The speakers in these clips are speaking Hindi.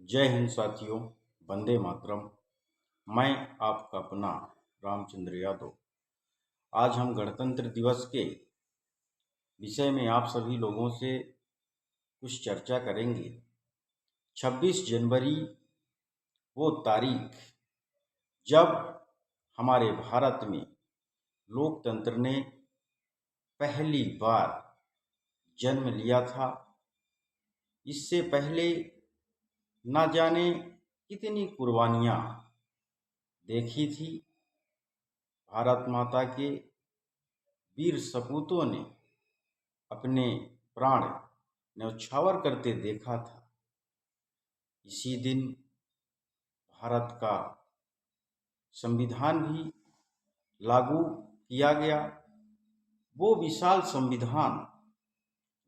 जय हिंद साथियों। वंदे मातरम। मैं आपका अपना रामचंद्र यादव। आज हम गणतंत्र दिवस के विषय में आप सभी लोगों से कुछ चर्चा करेंगे। 26 जनवरी वो तारीख जब हमारे भारत में लोकतंत्र ने पहली बार जन्म लिया था। इससे पहले न जाने कितनी कुर्बानियाँ देखी थी। भारत माता के वीर सपूतों ने अपने प्राण न्यौछावर करते देखा था। इसी दिन भारत का संविधान भी लागू किया गया। वो विशाल संविधान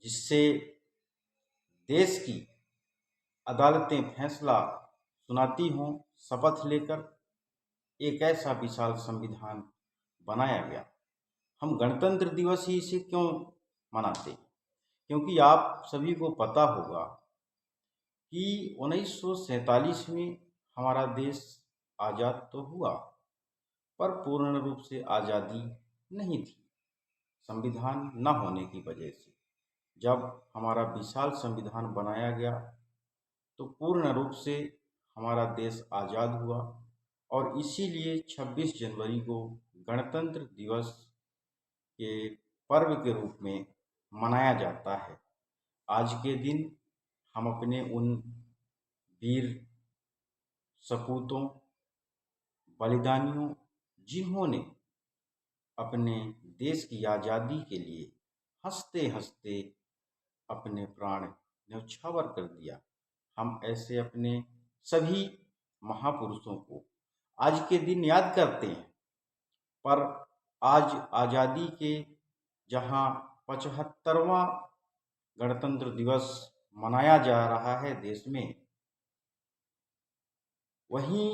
जिससे देश की अदालतें फैसला सुनाती हों, शपथ लेकर एक ऐसा विशाल संविधान बनाया गया। हम गणतंत्र दिवस ही इसे क्यों मनाते? क्योंकि आप सभी को पता होगा कि 1947 में हमारा देश आज़ाद तो हुआ, पर पूर्ण रूप से आज़ादी नहीं थी, संविधान न होने की वजह से। जब हमारा विशाल संविधान बनाया गया तो पूर्ण रूप से हमारा देश आज़ाद हुआ और इसीलिए 26 जनवरी को गणतंत्र दिवस के पर्व के रूप में मनाया जाता है। आज के दिन हम अपने उन वीर सपूतों, बलिदानियों, जिन्होंने अपने देश की आज़ादी के लिए हंसते हंसते अपने प्राण न्यौछावर कर दिया, हम ऐसे अपने सभी महापुरुषों को आज के दिन याद करते हैं। पर आज आज़ादी के जहां 75वां गणतंत्र दिवस मनाया जा रहा है देश में, वहीं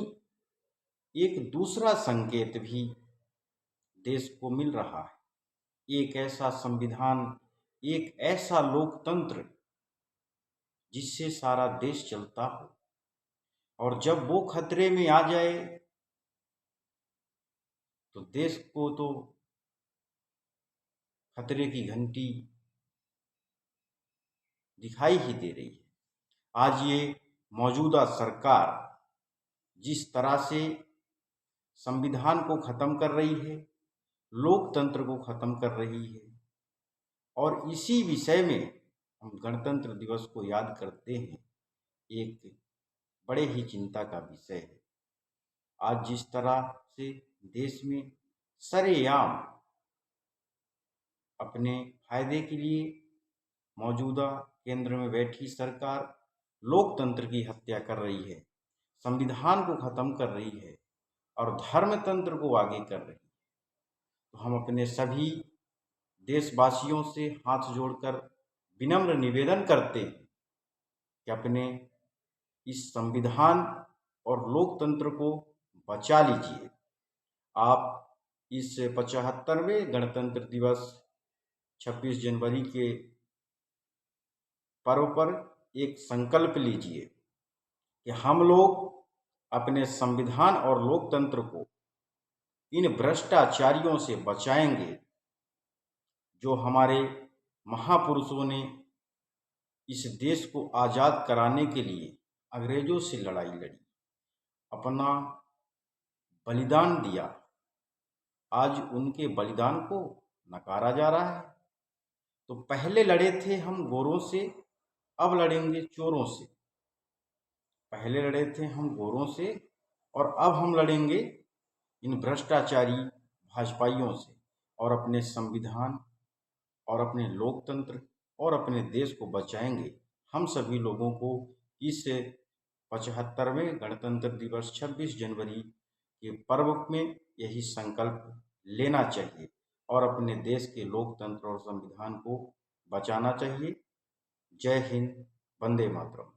एक दूसरा संकेत भी देश को मिल रहा है। एक ऐसा संविधान, एक ऐसा लोकतंत्र जिससे सारा देश चलता हो, और जब वो खतरे में आ जाए तो देश को तो खतरे की घंटी दिखाई ही दे रही है। आज ये मौजूदा सरकार जिस तरह से संविधान को खत्म कर रही है, लोकतंत्र को खत्म कर रही है, और इसी विषय में हम गणतंत्र दिवस को याद करते हैं, एक बड़े ही चिंता का विषय है। आज जिस तरह से देश में सरेआम अपने फायदे के लिए मौजूदा केंद्र में बैठी सरकार लोकतंत्र की हत्या कर रही है, संविधान को खत्म कर रही है और धर्मतंत्र को आगे कर रही है, तो हम अपने सभी देशवासियों से हाथ जोड़कर विनम्र निवेदन करते हैं कि अपने इस संविधान और लोकतंत्र को बचा लीजिए। आप इस 75वें गणतंत्र दिवस 26 जनवरी के पर्व पर एक संकल्प लीजिए कि हम लोग अपने संविधान और लोकतंत्र को इन भ्रष्टाचारियों से बचाएंगे जो हमारे महापुरुषों ने इस देश को आज़ाद कराने के लिए अंग्रेजों से लड़ाई लड़ी, अपना बलिदान दिया। आज उनके बलिदान को नकारा जा रहा है। तो पहले लड़े थे हम गोरों से, अब लड़ेंगे चोरों से। पहले लड़े थे हम गोरों से और अब हम लड़ेंगे इन भ्रष्टाचारी भाजपाइयों से, और अपने संविधान और अपने लोकतंत्र और अपने देश को बचाएंगे। हम सभी लोगों को इस 75वें गणतंत्र दिवस 26 जनवरी के पर्व में यही संकल्प लेना चाहिए और अपने देश के लोकतंत्र और संविधान को बचाना चाहिए। जय हिंद, वंदे मातरम।